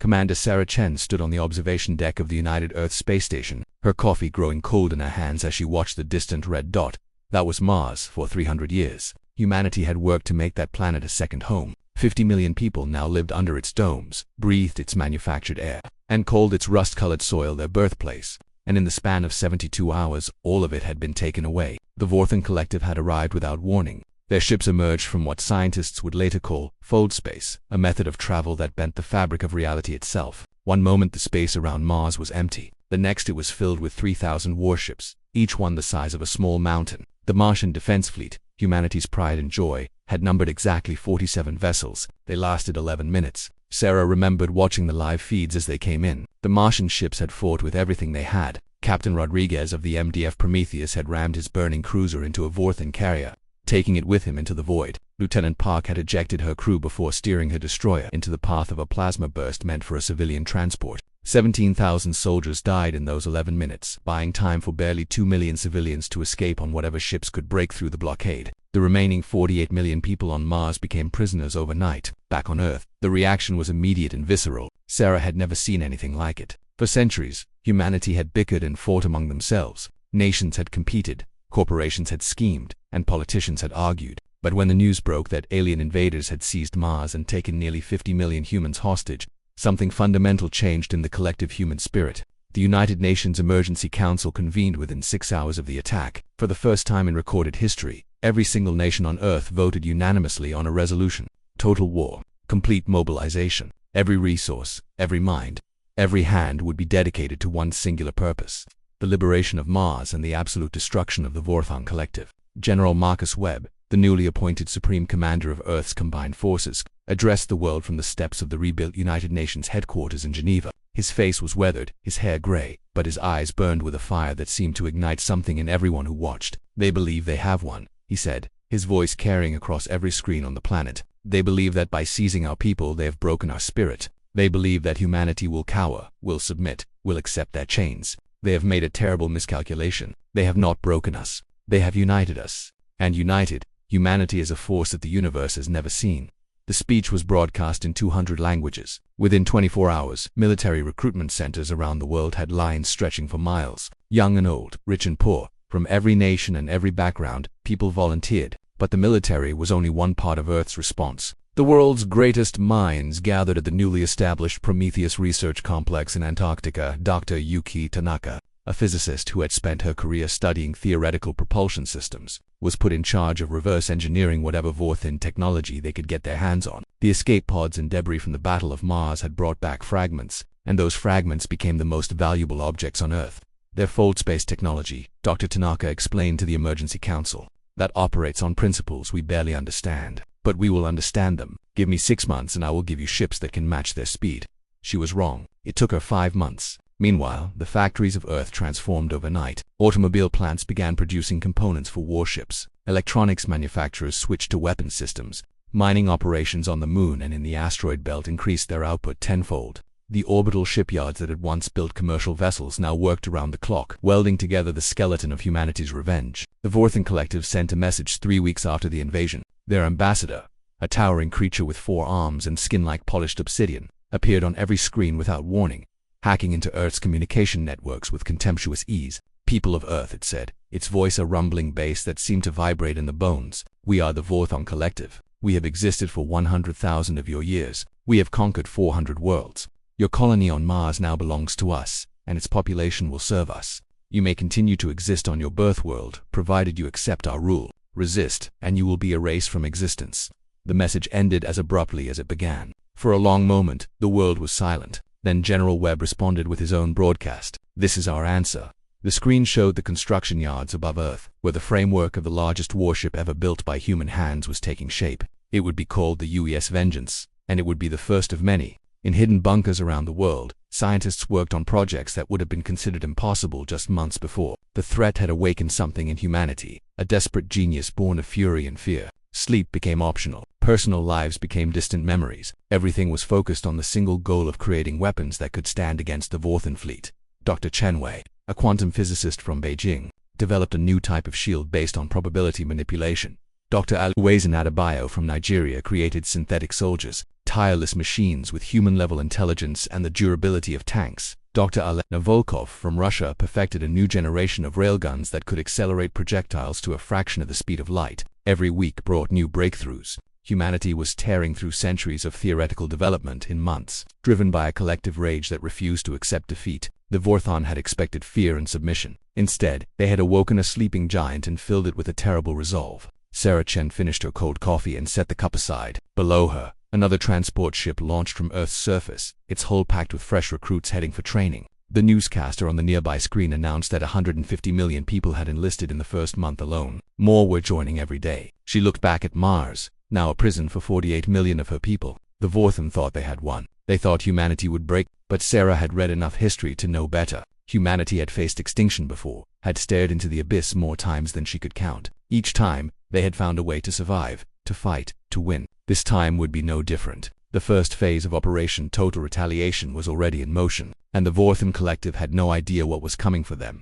Commander Sarah Chen stood on the observation deck of the United Earth Space Station, her coffee growing cold in her hands as she watched the distant red dot. That was Mars. For 300 years, humanity had worked to make that planet a second home. 50 million people now lived under its domes, breathed its manufactured air, and called its rust-colored soil their birthplace. And in the span of 72 hours, all of it had been taken away. The Vorthan Collective had arrived without warning. Their ships emerged from what scientists would later call fold space, a method of travel that bent the fabric of reality itself. One moment the space around Mars was empty. The next it was filled with 3,000 warships, each one the size of a small mountain. The Martian Defense Fleet, humanity's pride and joy, had numbered exactly 47 vessels. They lasted 11 minutes. Sarah remembered watching the live feeds as they came in. The Martian ships had fought with everything they had. Captain Rodriguez of the MDF Prometheus had rammed his burning cruiser into a Vorthan carrier, taking it with him into the void. Lieutenant Park had ejected her crew before steering her destroyer into the path of a plasma burst meant for a civilian transport. 17,000 soldiers died in those 11 minutes, buying time for barely 2 million civilians to escape on whatever ships could break through the blockade. The remaining 48 million people on Mars became prisoners overnight. Back on Earth, the reaction was immediate and visceral. Sarah had never seen anything like it. For centuries, humanity had bickered and fought among themselves. Nations had competed, corporations had schemed, and politicians had argued. But when the news broke that alien invaders had seized Mars and taken nearly 50 million humans hostage, something fundamental changed in the collective human spirit. The United Nations Emergency Council convened within 6 hours of the attack. For the first time in recorded history, every single nation on Earth voted unanimously on a resolution. Total war, complete mobilization. Every resource, every mind, every hand would be dedicated to one singular purpose: the liberation of Mars and the absolute destruction of the Vorthan Collective. General Marcus Webb, the newly appointed Supreme Commander of Earth's combined forces, addressed the world from the steps of the rebuilt United Nations headquarters in Geneva. His face was weathered, his hair gray, but his eyes burned with a fire that seemed to ignite something in everyone who watched. "They believe they have one," he said, his voice carrying across every screen on the planet. "They believe that by seizing our people they have broken our spirit. They believe that humanity will cower, will submit, will accept their chains. They have made a terrible miscalculation. They have not broken us. They have united us. And united, humanity is a force that the universe has never seen." The speech was broadcast in 200 languages. Within 24 hours, military recruitment centers around the world had lines stretching for miles. Young and old, rich and poor, from every nation and every background, people volunteered. But the military was only one part of Earth's response. The world's greatest minds gathered at the newly established Prometheus Research Complex in Antarctica. Dr. Yuki Tanaka, a physicist who had spent her career studying theoretical propulsion systems, was put in charge of reverse engineering whatever Vorthan technology they could get their hands on. The escape pods and debris from the Battle of Mars had brought back fragments, and those fragments became the most valuable objects on Earth. Their fold space technology, Dr. Tanaka explained to the Emergency Council, that operates on principles we barely understand. But we will understand them. Give me 6 months and I will give you ships that can match their speed. She was wrong. It took her 5 months. Meanwhile, the factories of Earth transformed overnight. Automobile plants began producing components for warships. Electronics manufacturers switched to weapon systems. Mining operations on the Moon and in the asteroid belt increased their output tenfold. The orbital shipyards that had once built commercial vessels now worked around the clock, welding together the skeleton of humanity's revenge. The Vorthan Collective sent a message 3 weeks after the invasion. Their ambassador, a towering creature with 4 arms and skin like polished obsidian, appeared on every screen without warning, hacking into Earth's communication networks with contemptuous ease. "People of Earth," it said, its voice a rumbling bass that seemed to vibrate in the bones. "We are the Vorthan Collective. We have existed for 100,000 of your years. We have conquered 400 worlds. Your colony on Mars now belongs to us, and its population will serve us. You may continue to exist on your birth world, provided you accept our rule. Resist, and you will be erased from existence." The message ended as abruptly as it began. For a long moment, the world was silent. Then General Webb responded with his own broadcast. "This is our answer." The screen showed the construction yards above Earth, where the framework of the largest warship ever built by human hands was taking shape. It would be called the UES Vengeance, and it would be the first of many. In hidden bunkers around the world, scientists worked on projects that would have been considered impossible just months before. The threat had awakened something in humanity, a desperate genius born of fury and fear. Sleep became optional. Personal lives became distant memories. Everything was focused on the single goal of creating weapons that could stand against the Vorthan fleet. Dr. Chen Wei, a quantum physicist from Beijing, developed a new type of shield based on probability manipulation. Dr. Aluwazin Adebayo from Nigeria created synthetic soldiers, tireless machines with human-level intelligence and the durability of tanks. Dr. Alena Volkov from Russia perfected a new generation of railguns that could accelerate projectiles to a fraction of the speed of light. Every week brought new breakthroughs. Humanity was tearing through centuries of theoretical development in months. Driven by a collective rage that refused to accept defeat, the Vorthon had expected fear and submission. Instead, they had awoken a sleeping giant and filled it with a terrible resolve. Sarah Chen finished her cold coffee and set the cup aside. Below her, another transport ship launched from Earth's surface, its hull packed with fresh recruits heading for training. The newscaster on the nearby screen announced that 150 million people had enlisted in the first month alone. More were joining every day. She looked back at Mars, now a prison for 48 million of her people. The Vorthon thought they had won. They thought humanity would break, but Sarah had read enough history to know better. Humanity had faced extinction before, had stared into the abyss more times than she could count. Each time, they had found a way to survive, to fight, to win. This time would be no different. The first phase of Operation Total Retaliation was already in motion, and the Vorthon Collective had no idea what was coming for them.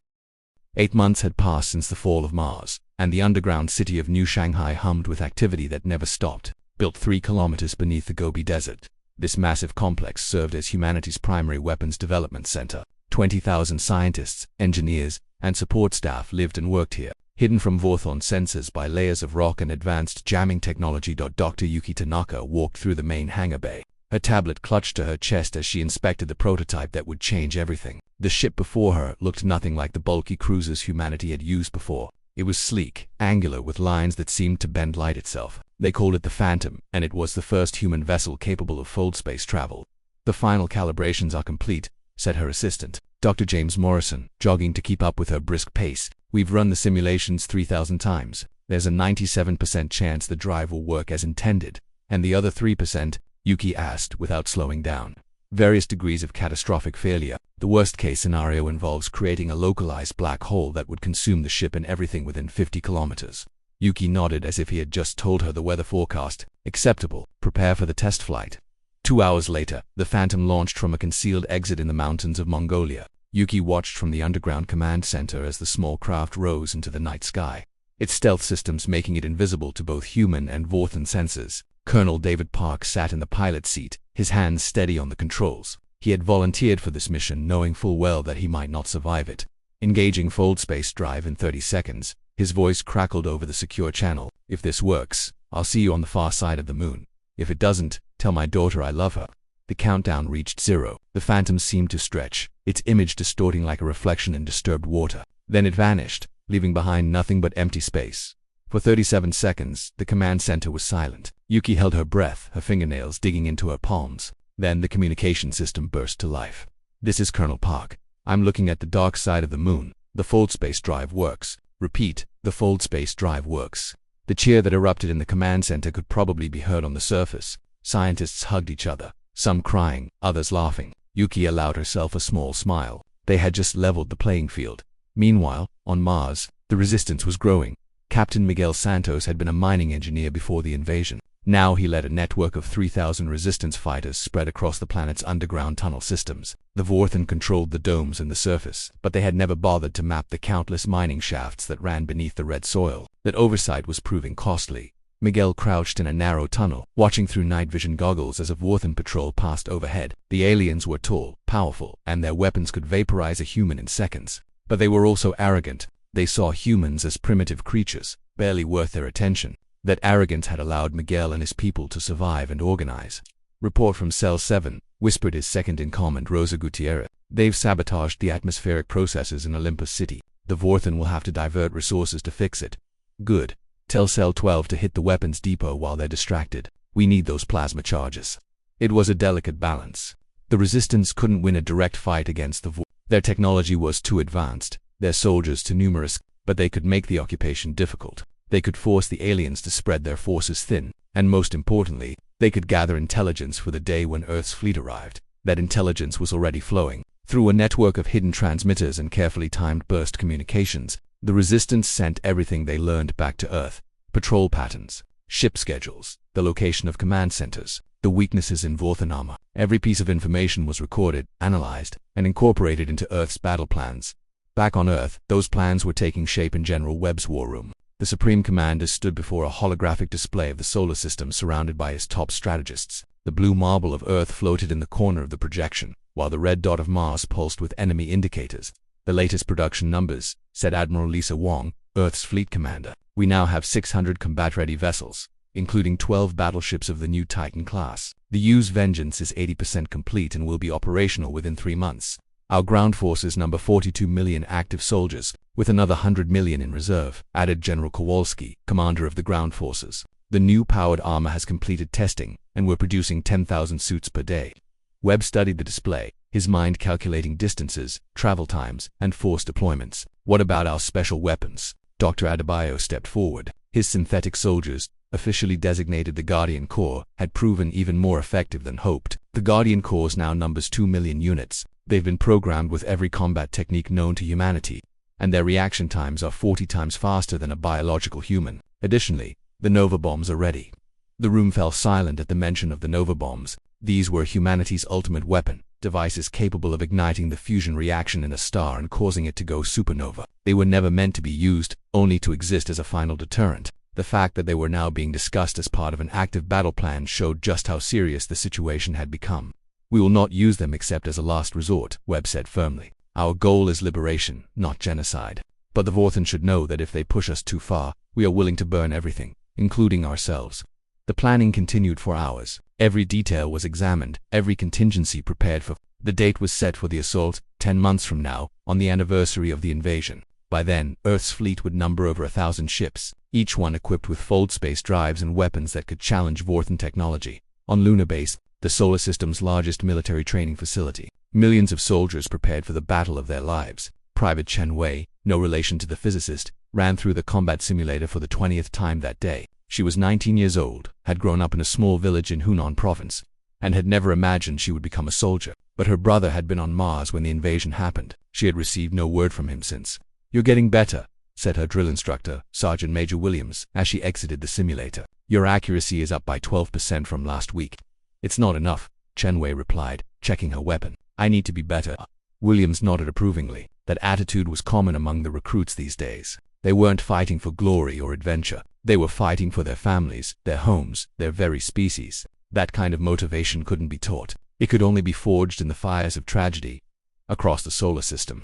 8 months had passed since the fall of Mars, and the underground city of New Shanghai hummed with activity that never stopped. Built 3 kilometers beneath the Gobi Desert, this massive complex served as humanity's primary weapons development center. 20,000 scientists, engineers, and support staff lived and worked here, hidden from Vorthon sensors by layers of rock and advanced jamming technology. Dr. Yuki Tanaka walked through the main hangar bay. Her tablet clutched to her chest as she inspected the prototype that would change everything. The ship before her looked nothing like the bulky cruisers humanity had used before. It was sleek, angular, with lines that seemed to bend light itself. They called it the Phantom, and it was the first human vessel capable of fold space travel. "The final calibrations are complete," said her assistant, Dr. James Morrison, jogging to keep up with her brisk pace. "We've run the simulations 3,000 times. There's a 97% chance the drive will work as intended." "And the other 3%?" Yuki asked without slowing down. "Various degrees of catastrophic failure. The worst-case scenario involves creating a localized black hole that would consume the ship and everything within 50 kilometers. Yuki nodded as if he had just told her the weather forecast. "Acceptable. Prepare for the test flight." 2 hours later, the Phantom launched from a concealed exit in the mountains of Mongolia. Yuki watched from the underground command center as the small craft rose into the night sky, its stealth systems making it invisible to both human and Vorthon sensors. Colonel David Park sat in the pilot's seat, his hands steady on the controls. He had volunteered for this mission knowing full well that he might not survive it. Engaging fold space drive in 30 seconds, his voice crackled over the secure channel. "If this works, I'll see you on the far side of the moon. If it doesn't, tell my daughter I love her." The countdown reached 0. The Phantom seemed to stretch, its image distorting like a reflection in disturbed water. Then it vanished, leaving behind nothing but empty space. For 37 seconds, the command center was silent. Yuki held her breath, her fingernails digging into her palms. Then the communication system burst to life. "This is Colonel Park. I'm looking at the dark side of the moon. The fold space drive works. Repeat, the fold space drive works." The cheer that erupted in the command center could probably be heard on the surface. Scientists hugged each other, some crying, others laughing. Yuki allowed herself a small smile. They had just leveled the playing field. Meanwhile, on Mars, the resistance was growing. Captain Miguel Santos had been a mining engineer before the invasion. Now he led a network of 3,000 resistance fighters spread across the planet's underground tunnel systems. The Vorthon controlled the domes and the surface, but they had never bothered to map the countless mining shafts that ran beneath the red soil. That oversight was proving costly. Miguel crouched in a narrow tunnel, watching through night vision goggles as a Vorthon patrol passed overhead. The aliens were tall, powerful, and their weapons could vaporize a human in seconds. But they were also arrogant. They saw humans as primitive creatures, barely worth their attention. That arrogance had allowed Miguel and his people to survive and organize. "Report from Cell 7, whispered his second-in-command Rosa Gutierrez. "They've sabotaged the atmospheric processes in Olympus City. The Vorthon will have to divert resources to fix it." "Good. Tell Cell 12 to hit the weapons depot while they're distracted. We need those plasma charges." It was a delicate balance. The resistance couldn't win a direct fight against the Vorthon. Their technology was too advanced, their soldiers too numerous, but they could make the occupation difficult. They could force the aliens to spread their forces thin, and most importantly, they could gather intelligence for the day when Earth's fleet arrived. That intelligence was already flowing. Through a network of hidden transmitters and carefully timed burst communications, the Resistance sent everything they learned back to Earth. Patrol patterns, ship schedules, the location of command centers, the weaknesses in Vorthon armor. Every piece of information was recorded, analyzed, and incorporated into Earth's battle plans. Back on Earth, those plans were taking shape in General Webb's war room. The Supreme Commander stood before a holographic display of the solar system surrounded by his top strategists. The blue marble of Earth floated in the corner of the projection, while the red dot of Mars pulsed with enemy indicators. "The latest production numbers," said Admiral Lisa Wong, Earth's fleet commander. "We now have 600 combat-ready vessels, including 12 battleships of the new Titan class. The U's Vengeance is 80% complete and will be operational within 3 months. Our ground forces number 42 million active soldiers, with another 100 million in reserve," added General Kowalski, commander of the ground forces. "The new powered armor has completed testing, and we're producing 10,000 suits per day." Webb studied the display, his mind calculating distances, travel times, and force deployments. "What about our special weapons?" Dr. Adebayo stepped forward. His synthetic soldiers, officially designated the Guardian Corps, had proven even more effective than hoped. The Guardian Corps now numbers 2 million units. They've been programmed with every combat technique known to humanity, and their reaction times are 40 times faster than a biological human. Additionally, the Nova bombs are ready. The room fell silent at the mention of the Nova bombs. These were humanity's ultimate weapon, devices capable of igniting the fusion reaction in a star and causing it to go supernova. They were never meant to be used, only to exist as a final deterrent. The fact that they were now being discussed as part of an active battle plan showed just how serious the situation had become. "We will not use them except as a last resort," Webb said firmly. "Our goal is liberation, not genocide. But the Vorthon should know that if they push us too far, we are willing to burn everything, including ourselves." The planning continued for hours. Every detail was examined, every contingency prepared for. The date was set for the assault, 10 months from now, on the anniversary of the invasion. By then, Earth's fleet would number over 1,000 ships, each one equipped with fold space drives and weapons that could challenge Vorthon technology. On Lunar Base, the solar system's largest military training facility, millions of soldiers prepared for the battle of their lives. Private Chen Wei, no relation to the physicist, ran through the combat simulator for the 20th time that day. She was 19 years old, had grown up in a small village in Hunan province, and had never imagined she would become a soldier. But her brother had been on Mars when the invasion happened. She had received no word from him since. "You're getting better," said her drill instructor, Sergeant Major Williams, as she exited the simulator. "Your accuracy is up by 12% from last week." "It's not enough," Chen Wei replied, checking her weapon. "I need to be better." Williams nodded approvingly. That attitude was common among the recruits these days. They weren't fighting for glory or adventure. They were fighting for their families, their homes, their very species. That kind of motivation couldn't be taught. It could only be forged in the fires of tragedy. Across the solar system,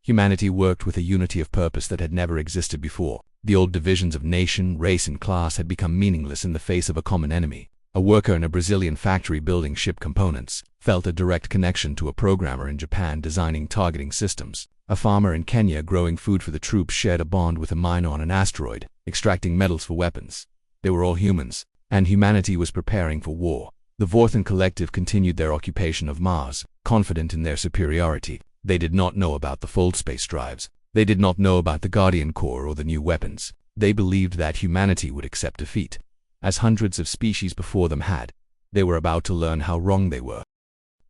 humanity worked with a unity of purpose that had never existed before. The old divisions of nation, race, and class had become meaningless in the face of a common enemy. A worker in a Brazilian factory building ship components felt a direct connection to a programmer in Japan designing targeting systems. A farmer in Kenya growing food for the troops shared a bond with a miner on an asteroid, extracting metals for weapons. They were all humans, and humanity was preparing for war. The Vorthon Collective continued their occupation of Mars, confident in their superiority. They did not know about the fold space drives. They did not know about the Guardian Corps or the new weapons. They believed that humanity would accept defeat, as hundreds of species before them had. They were about to learn how wrong they were.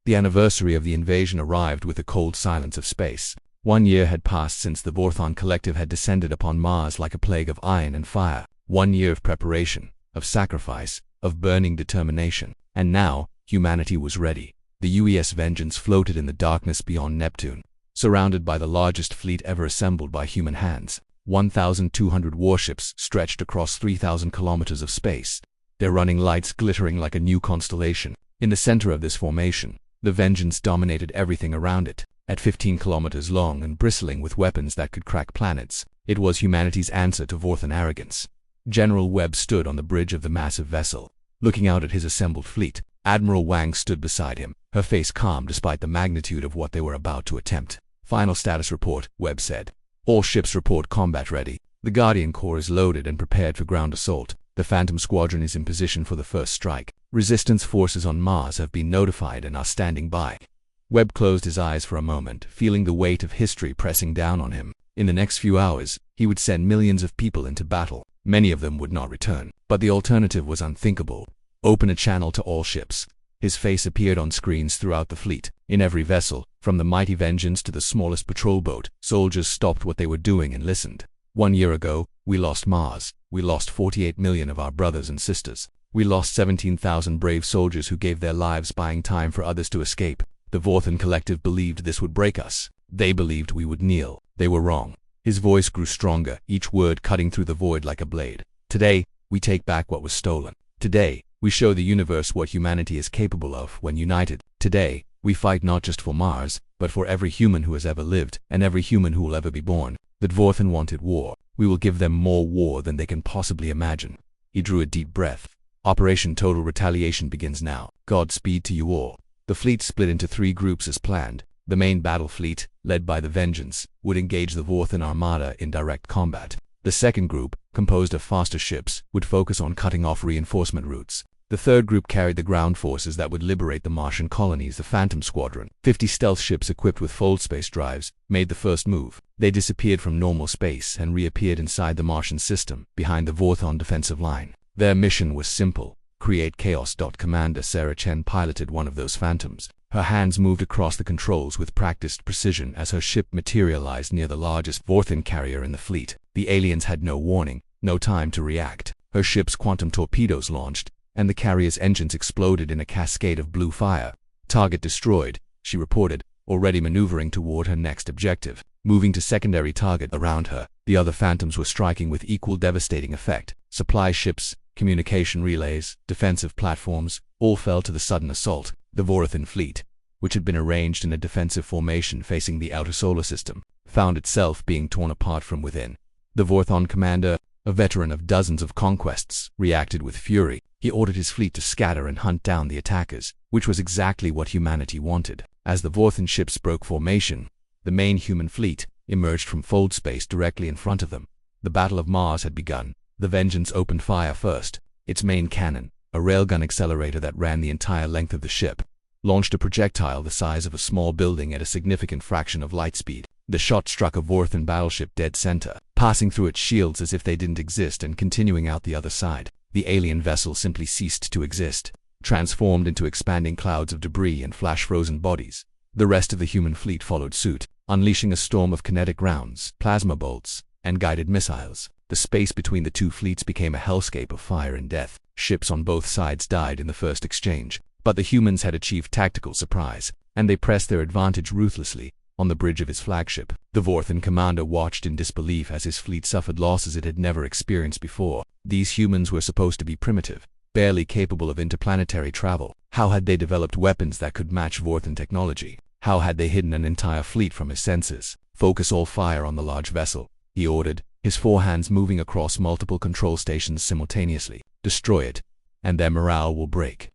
The anniversary of the invasion arrived with the cold silence of space. 1 year had passed since the Vorthon Collective had descended upon Mars like a plague of iron and fire. 1 year of preparation, of sacrifice, of burning determination. And now, humanity was ready. The UES Vengeance floated in the darkness beyond Neptune, surrounded by the largest fleet ever assembled by human hands. 1,200 warships stretched across 3,000 kilometers of space, their running lights glittering like a new constellation. In the center of this formation, the Vengeance dominated everything around it. At 15 kilometers long and bristling with weapons that could crack planets, it was humanity's answer to Vorthon arrogance. General Webb stood on the bridge of the massive vessel, looking out at his assembled fleet. Admiral Wang stood beside him, her face calm despite the magnitude of what they were about to attempt. "Final status report," Webb said. "All ships report combat ready. The Guardian Corps is loaded and prepared for ground assault. The Phantom Squadron is in position for the first strike. Resistance forces on Mars have been notified and are standing by." Webb closed his eyes for a moment, feeling the weight of history pressing down on him. In the next few hours, he would send millions of people into battle. Many of them would not return. But the alternative was unthinkable. Open a channel to all ships. His face appeared on screens throughout the fleet. In every vessel, from the mighty Vengeance to the smallest patrol boat, soldiers stopped what they were doing and listened. 1 year ago, we lost Mars. We lost 48 million of our brothers and sisters. We lost 17,000 brave soldiers who gave their lives buying time for others to escape. The Vorthon Collective believed this would break us. They believed we would kneel. They were wrong. His voice grew stronger, each word cutting through the void like a blade. Today, we take back what was stolen. Today, we show the universe what humanity is capable of when united. Today, we fight not just for Mars, but for every human who has ever lived, and every human who will ever be born. The Dvorthan wanted war. We will give them more war than they can possibly imagine. He drew a deep breath. Operation Total Retaliation begins now. Godspeed to you all. The fleet split into 3 groups as planned. The main battle fleet, led by the Vengeance, would engage the Dvorthan Armada in direct combat. The second group, composed of faster ships, would focus on cutting off reinforcement routes. The third group carried the ground forces that would liberate the Martian colonies. The Phantom Squadron, 50 stealth ships equipped with fold space drives, made the first move. They disappeared from normal space and reappeared inside the Martian system, behind the Dvorthan defensive line. Their mission was simple: create chaos. Commander Sarah Chen piloted one of those Phantoms. Her hands moved across the controls with practiced precision as her ship materialized near the largest Dvorthan carrier in the fleet. The aliens had no warning, no time to react. Her ship's quantum torpedoes launched, and the carrier's engines exploded in a cascade of blue fire. Target destroyed, she reported, already maneuvering toward her next objective. Moving to secondary target around her, the other Phantoms were striking with equal devastating effect. Supply ships, communication relays, defensive platforms, all fell to the sudden assault. The Dvorthan fleet, which had been arranged in a defensive formation facing the outer solar system, found itself being torn apart from within. The Dvorthan commander, a veteran of dozens of conquests, reacted with fury. He ordered his fleet to scatter and hunt down the attackers, which was exactly what humanity wanted. As the Dvorthan ships broke formation, the main human fleet emerged from fold space directly in front of them. The Battle of Mars had begun. The Vengeance opened fire first. Its main cannon, a railgun accelerator that ran the entire length of the ship, launched a projectile the size of a small building at a significant fraction of light speed. The shot struck a Dvorthan battleship dead center, passing through its shields as if they didn't exist and continuing out the other side. The alien vessel simply ceased to exist, transformed into expanding clouds of debris and flash-frozen bodies. The rest of the human fleet followed suit, unleashing a storm of kinetic rounds, plasma bolts, and guided missiles. The space between the two fleets became a hellscape of fire and death. Ships on both sides died in the first exchange, but the humans had achieved tactical surprise, and they pressed their advantage ruthlessly. On the bridge of his flagship, the Dvorthan commander watched in disbelief as his fleet suffered losses it had never experienced before. These humans were supposed to be primitive, barely capable of interplanetary travel. How had they developed weapons that could match Dvorthan technology? How had they hidden an entire fleet from his senses? Focus all fire on the large vessel, he ordered, his 4 hands moving across multiple control stations simultaneously. Destroy it, and their morale will break.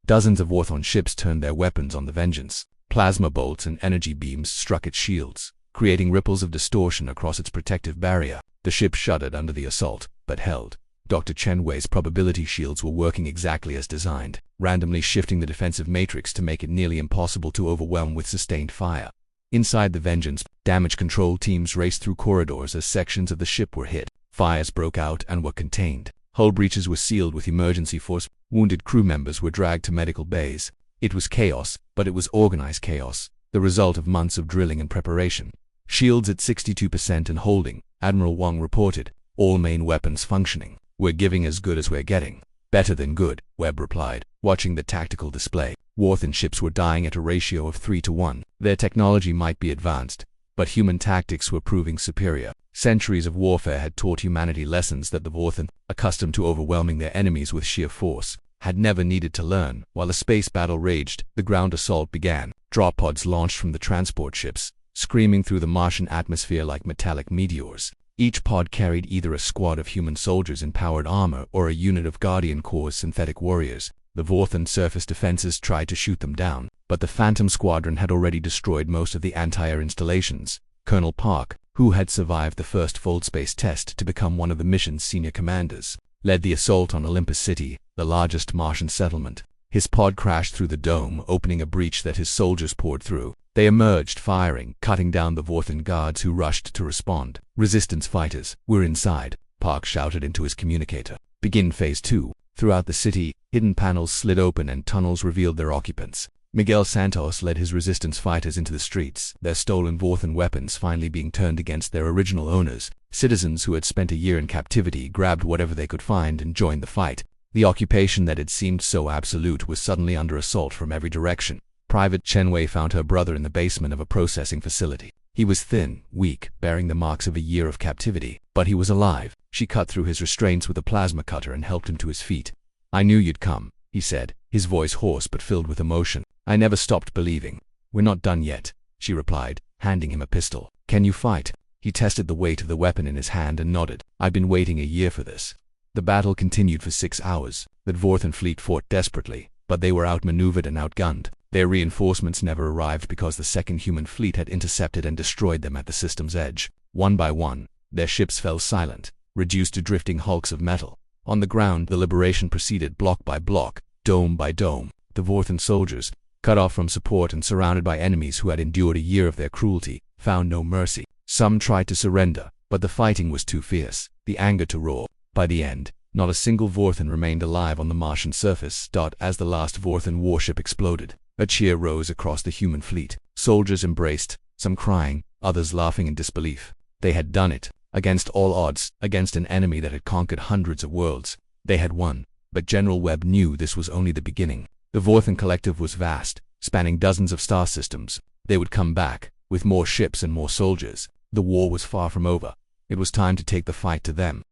Dozens of Dvorthan ships turned their weapons on the Vengeance. Plasma bolts and energy beams struck its shields, creating ripples of distortion across its protective barrier. The ship shuddered under the assault, but held. Dr. Chen Wei's probability shields were working exactly as designed, randomly shifting the defensive matrix to make it nearly impossible to overwhelm with sustained fire. Inside the Vengeance, damage control teams raced through corridors as sections of the ship were hit. Fires broke out and were contained. Hull breaches were sealed with emergency force. Wounded crew members were dragged to medical bays. It was chaos, but it was organized chaos, the result of months of drilling and preparation. Shields at 62% and holding, Admiral Wang reported. All main weapons functioning. We're giving as good as we're getting. Better than good, Webb replied, watching the tactical display. Dvorthan ships were dying at a ratio of 3 to 1. Their technology might be advanced, but human tactics were proving superior. Centuries of warfare had taught humanity lessons that the Dvorthan, accustomed to overwhelming their enemies with sheer force, had never needed to learn. While the space battle raged, the ground assault began. Drop pods launched from the transport ships, screaming through the Martian atmosphere like metallic meteors. Each pod carried either a squad of human soldiers in powered armor or a unit of Guardian Corps synthetic warriors. The Dvorthan surface defenses tried to shoot them down, but the Phantom Squadron had already destroyed most of the anti-air installations. Colonel Park, who had survived the first fold space test to become one of the mission's senior commanders, led the assault on Olympus City, the largest Martian settlement. His pod crashed through the dome, opening a breach that his soldiers poured through. They emerged, firing, cutting down the Dvorthan guards who rushed to respond. Resistance fighters, we're inside, Park shouted into his communicator. Begin Phase 2. Throughout the city, hidden panels slid open and tunnels revealed their occupants. Miguel Santos led his resistance fighters into the streets, their stolen Dvorthan weapons finally being turned against their original owners. Citizens who had spent a year in captivity grabbed whatever they could find and joined the fight. The occupation that had seemed so absolute was suddenly under assault from every direction. Private Chen Wei found her brother in the basement of a processing facility. He was thin, weak, bearing the marks of a year of captivity, but he was alive. She cut through his restraints with a plasma cutter and helped him to his feet. "I knew you'd come," he said, his voice hoarse but filled with emotion. "I never stopped believing." "We're not done yet," she replied, handing him a pistol. "Can you fight?" He tested the weight of the weapon in his hand and nodded. "I've been waiting a year for this." The battle continued for 6 hours. The Dvorthan fleet fought desperately, but they were outmaneuvered and outgunned. Their reinforcements never arrived because the second human fleet had intercepted and destroyed them at the system's edge. One by one, their ships fell silent, reduced to drifting hulks of metal. On the ground, the liberation proceeded block by block, dome by dome. The Dvorthan soldiers, cut off from support and surrounded by enemies who had endured a year of their cruelty, found no mercy. Some tried to surrender, but the fighting was too fierce, the anger too raw. By the end, not a single Dvorthan remained alive on the Martian surface. As the last Dvorthan warship exploded, a cheer rose across the human fleet. Soldiers embraced, some crying, others laughing in disbelief. They had done it, against all odds, against an enemy that had conquered hundreds of worlds. They had won, but General Webb knew this was only the beginning. The Dvorthan collective was vast, spanning dozens of star systems. They would come back, with more ships and more soldiers. The war was far from over. It was time to take the fight to them.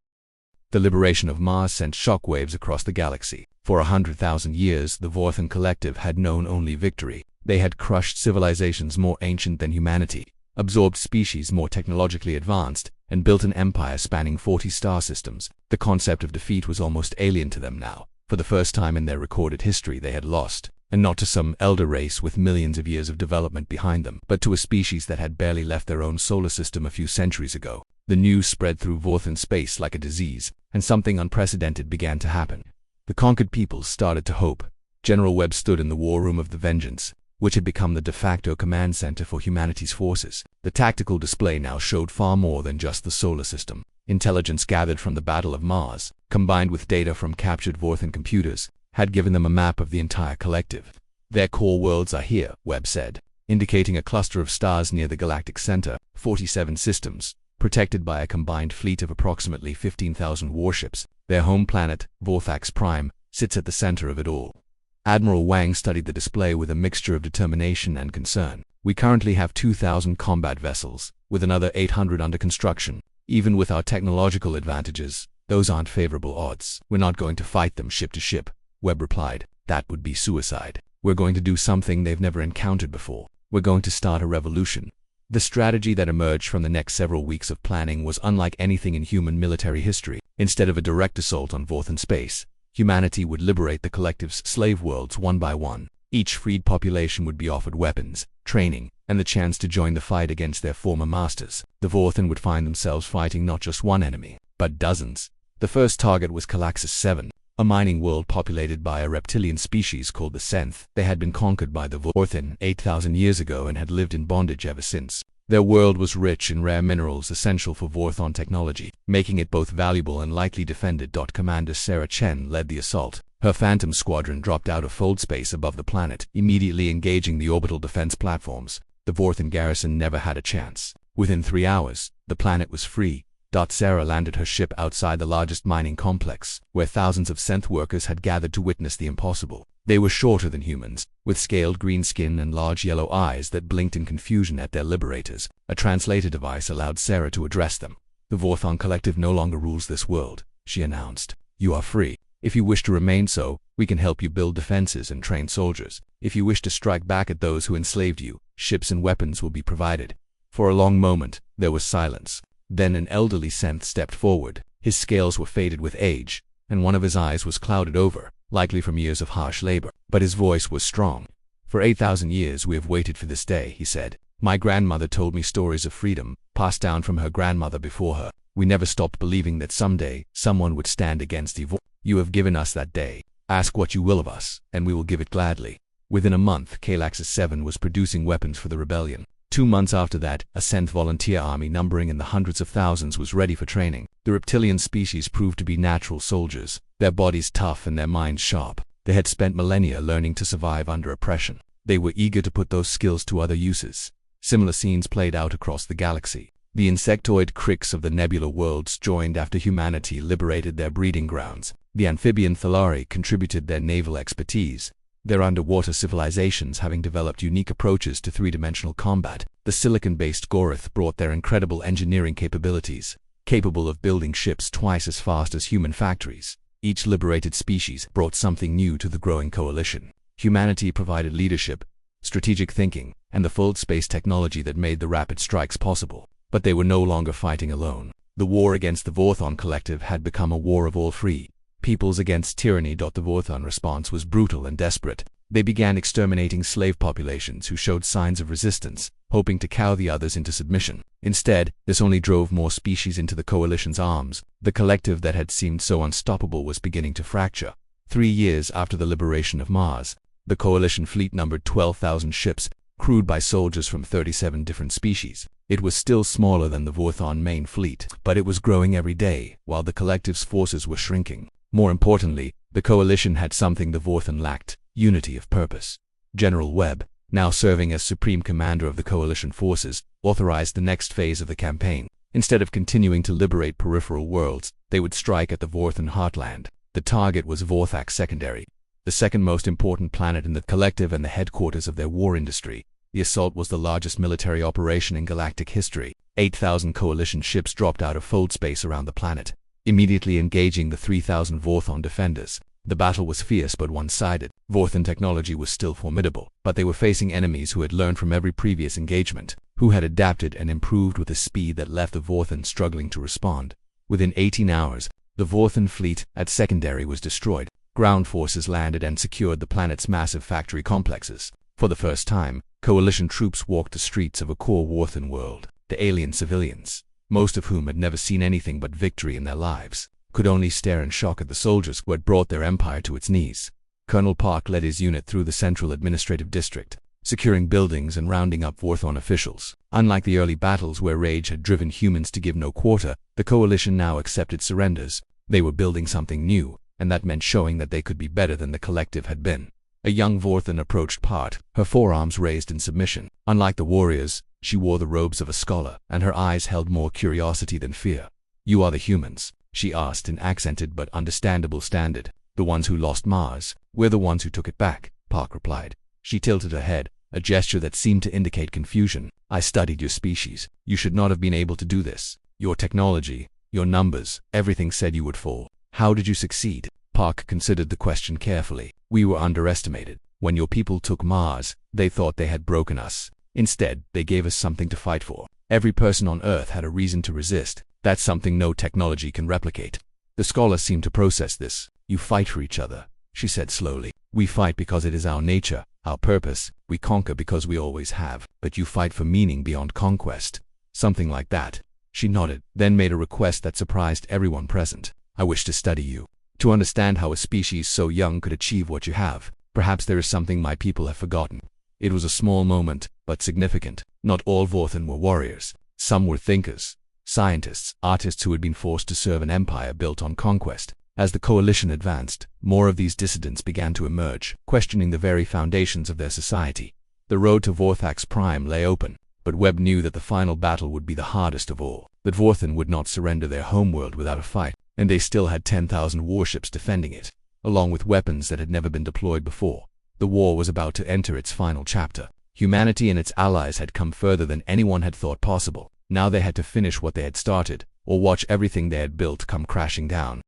The liberation of Mars sent shockwaves across the galaxy. For 100,000 years, the Dvorthan collective had known only victory. They had crushed civilizations more ancient than humanity, absorbed species more technologically advanced, and built an empire spanning 40 star systems. The concept of defeat was almost alien to them now. For the first time in their recorded history, they had lost, and not to some elder race with millions of years of development behind them, but to a species that had barely left their own solar system a few centuries ago. The news spread through Dvorthan space like a disease, and something unprecedented began to happen. The conquered peoples started to hope. General Webb stood in the war room of the Vengeance, which had become the de facto command center for humanity's forces. The tactical display now showed far more than just the solar system. Intelligence gathered from the Battle of Mars, combined with data from captured Dvorthan computers, had given them a map of the entire collective. "Their core worlds are here," Webb said, indicating a cluster of stars near the galactic center, 47 systems, protected by a combined fleet of approximately 15,000 warships. Their home planet, Vorthax Prime, sits at the center of it all. Admiral Wang studied the display with a mixture of determination and concern. "We currently have 2,000 combat vessels, with another 800 under construction. Even with our technological advantages, those aren't favorable odds. We're not going to fight them ship to ship," Webb replied. "That would be suicide. We're going to do something they've never encountered before. We're going to start a revolution." The strategy that emerged from the next several weeks of planning was unlike anything in human military history. Instead of a direct assault on Dvorthan space, humanity would liberate the collective's slave worlds one by one. Each freed population would be offered weapons, training, and the chance to join the fight against their former masters. The Dvorthan would find themselves fighting not just one enemy, but dozens. The first target was Calaxis 7, a mining world populated by a reptilian species called the Synth. They had been conquered by the Dvorthan 8,000 years ago and had lived in bondage ever since. Their world was rich in rare minerals essential for Dvorthan technology, making it both valuable and lightly defended. Commander Sarah Chen led the assault. Her Phantom Squadron dropped out of fold space above the planet, immediately engaging the orbital defense platforms. The Dvorthan garrison never had a chance. Within 3 hours, the planet was free. Sarah landed her ship outside the largest mining complex, where thousands of synth workers had gathered to witness the impossible. They were shorter than humans, with scaled green skin and large yellow eyes that blinked in confusion at their liberators. A translator device allowed Sarah to address them. "The Dvorthan collective no longer rules this world," she announced. "You are free. If you wish to remain so, we can help you build defenses and train soldiers. If you wish to strike back at those who enslaved you, ships and weapons will be provided." For a long moment, there was silence. Then an elderly synth stepped forward. His scales were faded with age, and one of his eyes was clouded over, likely from years of harsh labor. But his voice was strong. "For 8,000 years we have waited for this day," he said. "My grandmother told me stories of freedom, passed down from her grandmother before her. We never stopped believing that someday, someone would stand against evil. You have given us that day. Ask what you will of us, and we will give it gladly." Within a month, Calaxis 7 was producing weapons for the rebellion. 2 months after that, a synth volunteer army numbering in the hundreds of thousands was ready for training. The reptilian species proved to be natural soldiers, their bodies tough and their minds sharp. They had spent millennia learning to survive under oppression. They were eager to put those skills to other uses. Similar scenes played out across the galaxy. The insectoid crics of the nebula worlds joined after humanity liberated their breeding grounds. The amphibian Thalari contributed their naval expertise, their underwater civilizations having developed unique approaches to three-dimensional combat. The silicon-based Goroth brought their incredible engineering capabilities, capable of building ships twice as fast as human factories. Each liberated species brought something new to the growing coalition. Humanity provided leadership, strategic thinking, and the full space technology that made the rapid strikes possible. But they were no longer fighting alone. The war against the Vorthon collective had become a war of all free peoples against tyranny. The Vorthon response was brutal and desperate. They began exterminating slave populations who showed signs of resistance, hoping to cow the others into submission. Instead, this only drove more species into the coalition's arms. The collective that had seemed so unstoppable was beginning to fracture. 3 years after the liberation of Mars, the coalition fleet numbered 12,000 ships, crewed by soldiers from 37 different species. It was still smaller than the Vorthon main fleet, but it was growing every day, while the collective's forces were shrinking. More importantly, the coalition had something the Vorthon lacked: unity of purpose. General Webb, now serving as supreme commander of the coalition forces, authorized the next phase of the campaign. Instead of continuing to liberate peripheral worlds, they would strike at the Vorthon heartland. The target was Vorthax Secondary, the second most important planet in the collective and the headquarters of their war industry. The assault was the largest military operation in galactic history. 8,000 coalition ships dropped out of fold space around the planet, immediately engaging the 3,000 Vorthon defenders. The battle was fierce but one-sided. Vorthon technology was still formidable, but they were facing enemies who had learned from every previous engagement, who had adapted and improved with a speed that left the Vorthon struggling to respond. Within 18 hours, the Vorthon fleet at Secondary was destroyed. Ground forces landed and secured the planet's massive factory complexes. For the first time, coalition troops walked the streets of a core Vorthon world. The alien civilians, most of whom had never seen anything but victory in their lives, could only stare in shock at the soldiers who had brought their empire to its knees. Colonel Park led his unit through the central administrative district, securing buildings and rounding up Vorthon officials. Unlike the early battles where rage had driven humans to give no quarter, the coalition now accepted surrenders. They were building something new, and that meant showing that they could be better than the collective had been. A young Vorthon approached Part, her forearms raised in submission. Unlike the warriors, she wore the robes of a scholar, and her eyes held more curiosity than fear. "You are the humans?" she asked in accented but understandable standard. "The ones who lost Mars. We're the ones who took it back," Park replied. She tilted her head, a gesture that seemed to indicate confusion. "I studied your species. You should not have been able to do this. Your technology, your numbers, everything said you would fall. How did you succeed?" Park considered the question carefully. "We were underestimated. When your people took Mars, they thought they had broken us. Instead, they gave us something to fight for. Every person on Earth had a reason to resist. That's something no technology can replicate." The scholar seemed to process this. "You fight for each other," she said slowly. "We fight because it is our nature, our purpose. We conquer because we always have. But you fight for meaning beyond conquest." "Something like that." She nodded, then made a request that surprised everyone present. "I wish to study you, to understand how a species so young could achieve what you have. Perhaps there is something my people have forgotten." It was a small moment, but significant. Not all Vorthon were warriors. Some were thinkers, scientists, artists who had been forced to serve an empire built on conquest. As the coalition advanced, more of these dissidents began to emerge, questioning the very foundations of their society. The road to Vorthax Prime lay open, but Webb knew that the final battle would be the hardest of all. That Vorthon would not surrender their homeworld without a fight, and they still had 10,000 warships defending it, along with weapons that had never been deployed before. The war was about to enter its final chapter. Humanity and its allies had come further than anyone had thought possible. Now they had to finish what they had started, or watch everything they had built come crashing down.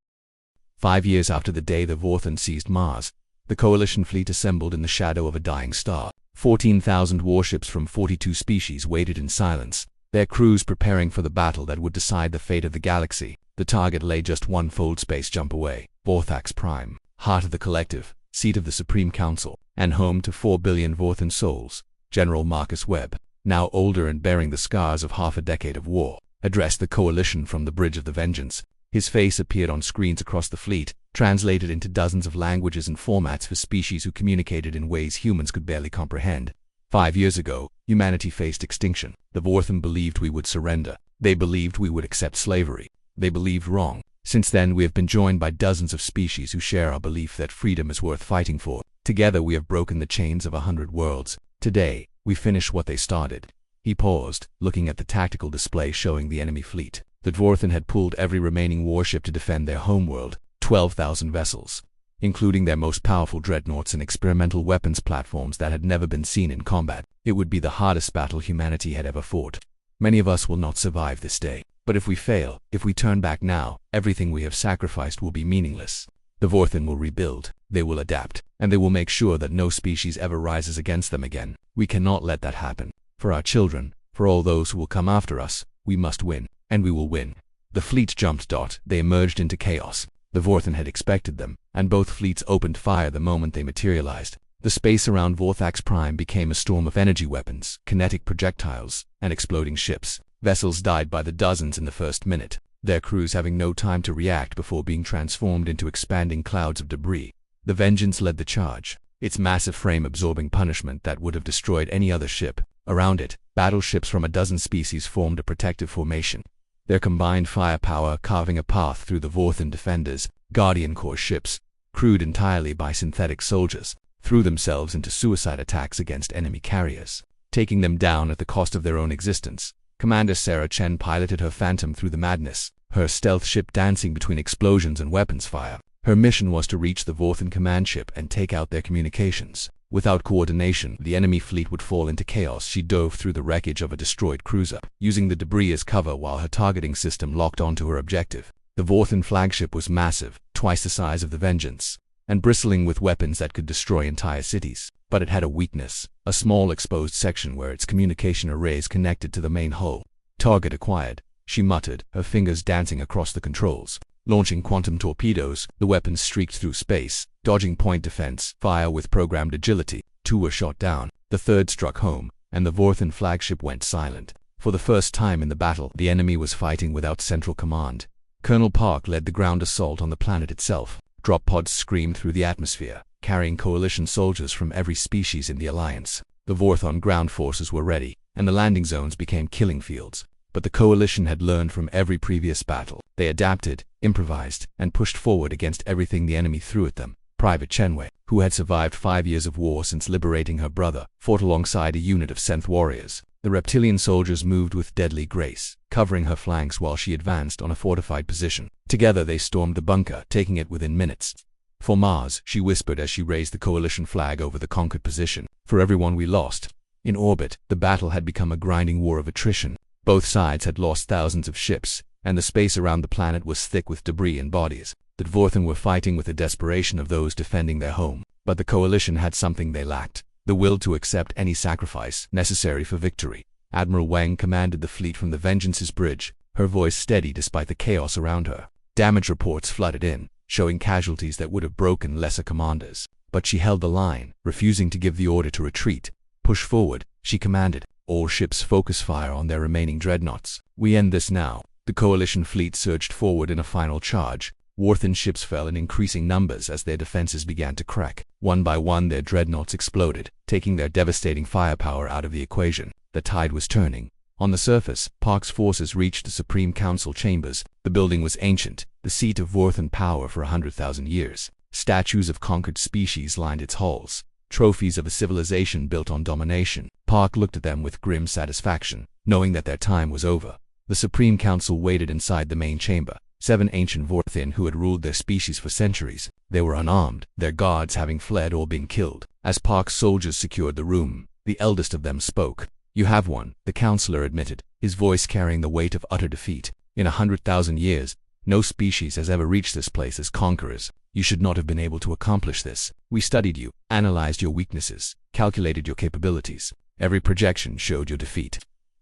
5 years after the day the Vorthon seized Mars, the coalition fleet assembled in the shadow of a dying star. 14,000 warships from 42 species waited in silence, their crews preparing for the battle that would decide the fate of the galaxy. The target lay just one fold space jump away, Vorthax Prime, heart of the collective, seat of the Supreme Council, and home to 4 billion Vorthon souls. General Marcus Webb, now older and bearing the scars of half a decade of war, addressed the coalition from the Bridge of the Vengeance. His face appeared on screens across the fleet, translated into dozens of languages and formats for species who communicated in ways humans could barely comprehend. 5 years ago, humanity faced extinction. The Vorthon believed we would surrender. They believed we would accept slavery. They believed wrong. Since then, we have been joined by dozens of species who share our belief that freedom is worth fighting for. Together, we have broken the chains of 100 worlds. Today, we finish what they started." He paused, looking at the tactical display showing the enemy fleet. The Vorthon had pulled every remaining warship to defend their homeworld, 12,000 vessels. including their most powerful dreadnoughts and experimental weapons platforms that had never been seen in combat. It would be the hardest battle humanity had ever fought. Many of us will not survive this day. But if we fail, if we turn back now, everything we have sacrificed will be meaningless. The Vorthin will rebuild, they will adapt, and they will make sure that no species ever rises against them again. We cannot let that happen. For our children, for all those who will come after us, we must win, and we will win. The fleet jumped. They emerged into chaos. The Vorthin had expected them, and both fleets opened fire the moment they materialized. The space around Vorthax Prime became a storm of energy weapons, kinetic projectiles, and exploding ships. Vessels died by the dozens in the first minute, their crews having no time to react before being transformed into expanding clouds of debris. The Vengeance led the charge, its massive frame absorbing punishment that would have destroyed any other ship. Around it, battleships from a dozen species formed a protective formation, their combined firepower carving a path through the Vorthin defenders. Guardian Corps ships, crewed entirely by synthetic soldiers, threw themselves into suicide attacks against enemy carriers, taking them down at the cost of their own existence. Commander Sarah Chen piloted her Phantom through the madness, her stealth ship dancing between explosions and weapons fire. Her mission was to reach the Vorthin command ship and take out their communications. Without coordination, the enemy fleet would fall into chaos. She dove through the wreckage of a destroyed cruiser, using the debris as cover while her targeting system locked onto her objective. The Vorthin flagship was massive, twice the size of the Vengeance, and bristling with weapons that could destroy entire cities. But it had a weakness, a small exposed section where its communication arrays connected to the main hull. Target acquired, she muttered, her fingers dancing across the controls. Launching quantum torpedoes, the weapons streaked through space, dodging point defense fire with programmed agility. 2 were shot down, the third struck home, and the Vorthin flagship went silent. For the first time in the battle, the enemy was fighting without central command. Colonel Park led the ground assault on the planet itself. Drop pods screamed through the atmosphere, carrying coalition soldiers from every species in the alliance. The Vorthon ground forces were ready, and the landing zones became killing fields. But the coalition had learned from every previous battle. They adapted, improvised, and pushed forward against everything the enemy threw at them. Private Chenwei, who had survived 5 years of war since liberating her brother, fought alongside a unit of Synth warriors. The reptilian soldiers moved with deadly grace, covering her flanks while she advanced on a fortified position. Together they stormed the bunker, taking it within minutes. "For Mars," she whispered as she raised the coalition flag over the conquered position. "For everyone we lost." In orbit, the battle had become a grinding war of attrition. Both sides had lost thousands of ships, and the space around the planet was thick with debris and bodies. The Dvorthin were fighting with the desperation of those defending their home. But the coalition had something they lacked: the will to accept any sacrifice necessary for victory. Admiral Wang commanded the fleet from the Vengeance's bridge, her voice steady despite the chaos around her. Damage reports flooded in, showing casualties that would have broken lesser commanders. But she held the line, refusing to give the order to retreat. "Push forward," she commanded. "All ships focus fire on their remaining dreadnoughts. We end this now." The coalition fleet surged forward in a final charge. Vorthin ships fell in increasing numbers as their defenses began to crack. One by one their dreadnoughts exploded, taking their devastating firepower out of the equation. The tide was turning. On the surface, Park's forces reached the Supreme Council chambers. The building was ancient, the seat of Vorthin power for 100,000 years. Statues of conquered species lined its halls, trophies of a civilization built on domination. Park looked at them with grim satisfaction, knowing that their time was over. The Supreme Council waited inside the main chamber. 7 ancient Vorthin who had ruled their species for centuries. They were unarmed, their guards having fled or been killed. As Park's soldiers secured the room, the eldest of them spoke. "You have won," the counselor admitted, his voice carrying the weight of utter defeat. "In 100,000 years, no species has ever reached this place as conquerors. You should not have been able to accomplish this. We studied you, analyzed your weaknesses, calculated your capabilities. Every projection showed your defeat."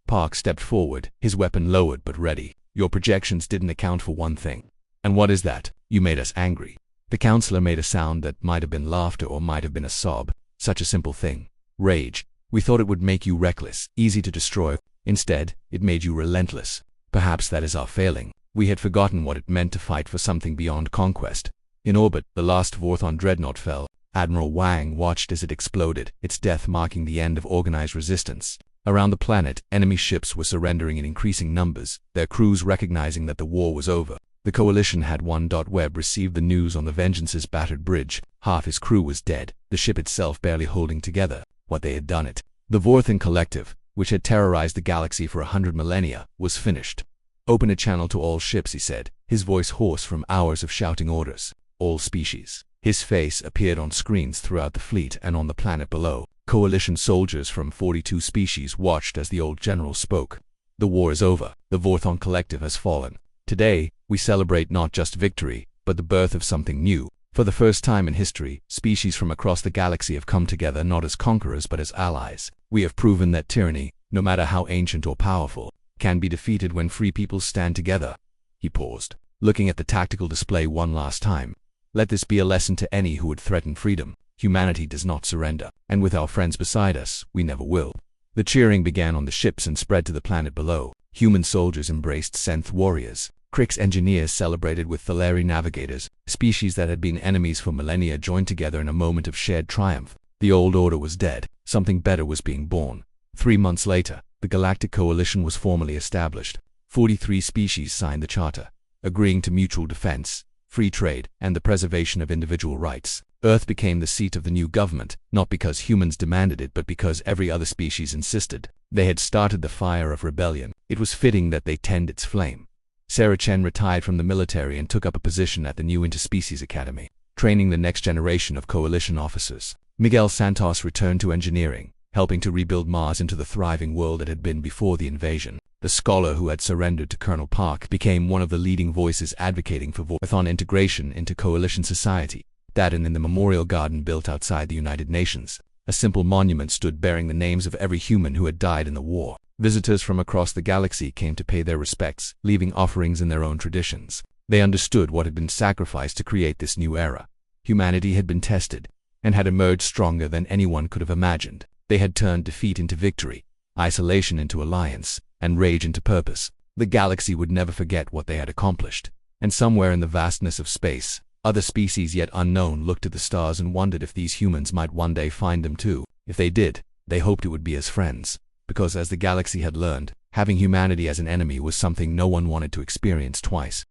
Park stepped forward, his weapon lowered but ready. "Your projections didn't account for one thing." "And what is that?" "You made us angry." The counselor made a sound that might have been laughter or might have been a sob. "Such a simple thing. Rage. We thought it would make you reckless, easy to destroy. Instead, it made you relentless. Perhaps that is our failing. We had forgotten what it meant to fight for something beyond conquest." In orbit, the last Vorthon dreadnought fell. Admiral Wang watched as it exploded, its death marking the end of organized resistance. Around the planet, enemy ships were surrendering in increasing numbers, their crews recognizing that the war was over. The coalition had one. Webb received the news on the Vengeance's battered bridge. Half his crew was dead, the ship itself barely holding together. What they had done it. The Vorthin collective, which had terrorized the galaxy for 100 millennia, was finished. "Open a channel to all ships," he said, his voice hoarse from hours of shouting orders. "All species. His face appeared on screens throughout the fleet and on the planet below. Coalition soldiers from 42 species watched as the old general spoke. The war is over. The Vorthon Collective has fallen. Today, we celebrate not just victory, but the birth of something new. For the first time in history, species from across the galaxy have come together not as conquerors but as allies. We have proven that tyranny, no matter how ancient or powerful, can be defeated when free peoples stand together. He paused, looking at the tactical display one last time. Let this be a lesson to any who would threaten freedom. Humanity does not surrender, and with our friends beside us, we never will. The cheering began on the ships and spread to the planet below. Human soldiers embraced Synth warriors. Krix engineers celebrated with Thaleri navigators. Species that had been enemies for millennia joined together in a moment of shared triumph. The old order was dead. Something better was being born. 3 months later, the Galactic Coalition was formally established. 43 species signed the charter, agreeing to mutual defense, free trade, and the preservation of individual rights. Earth became the seat of the new government, not because humans demanded it but because every other species insisted. They had started the fire of rebellion. It was fitting that they tend its flame. Sarah Chen retired from the military and took up a position at the new Interspecies Academy, training the next generation of coalition officers. Miguel Santos returned to engineering, helping to rebuild Mars into the thriving world it had been before the invasion. The scholar who had surrendered to Colonel Park became one of the leading voices advocating for Vorthon integration into coalition society. That and in the memorial garden built outside the United Nations, a simple monument stood bearing the names of every human who had died in the war. Visitors from across the galaxy came to pay their respects, leaving offerings in their own traditions. They understood what had been sacrificed to create this new era. Humanity had been tested, and had emerged stronger than anyone could have imagined. They had turned defeat into victory, isolation into alliance, and rage into purpose. The galaxy would never forget what they had accomplished. And somewhere in the vastness of space, other species yet unknown looked at the stars and wondered if these humans might one day find them too. If they did, they hoped it would be as friends. Because as the galaxy had learned, having humanity as an enemy was something no one wanted to experience twice.